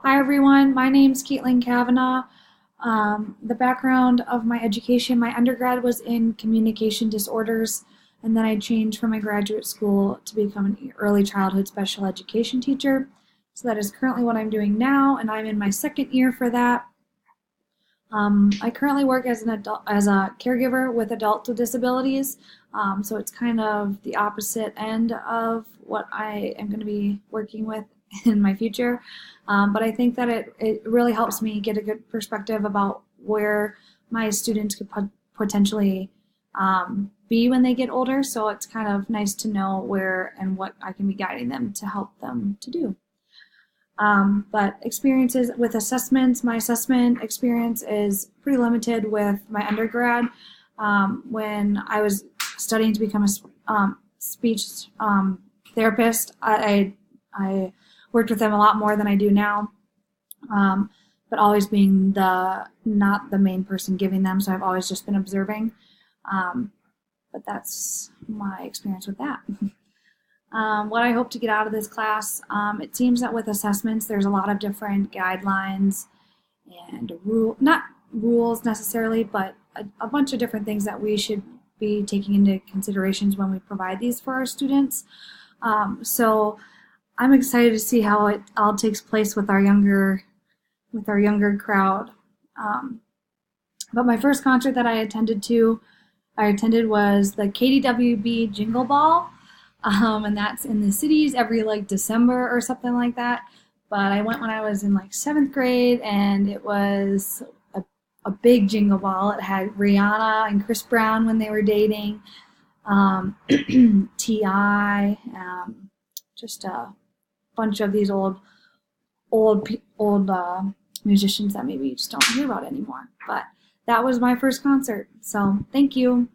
Hi everyone, my name's Caitlin Kavanaugh. The background of my education, my undergrad was in communication disorders, and then I changed for my graduate school to become an early childhood special education teacher. So that is currently what I'm doing now, and I'm in my second year for that. I currently work as as a caregiver with adults with disabilities, so it's kind of the opposite end of what I am going to be working with in my future. But I think that it really helps me get a good perspective about where my students could potentially be when they get older. So it's kind of nice to know where and what I can be guiding them to help them to do. But experiences with assessments, my assessment experience is pretty limited with my undergrad. When I was studying to become a speech therapist, I worked with them a lot more than I do now, but always being not the main person giving them, so I've always just been observing. But that's my experience with that. What I hope to get out of this class, it seems that with assessments, there's a lot of different guidelines and not rules necessarily, but a bunch of different things that we should be taking into considerations when we provide these for our students. So I'm excited to see how it all takes place with our younger crowd. But my first concert that I attended was the KDWB Jingle Ball. And that's in the cities every like December or something like that. But I went when I was in like seventh grade, and it was a big jingle ball. It had Rihanna and Chris Brown when they were dating, T.I., just a bunch of these old musicians that maybe you just don't hear about anymore. But that was my first concert. So thank you.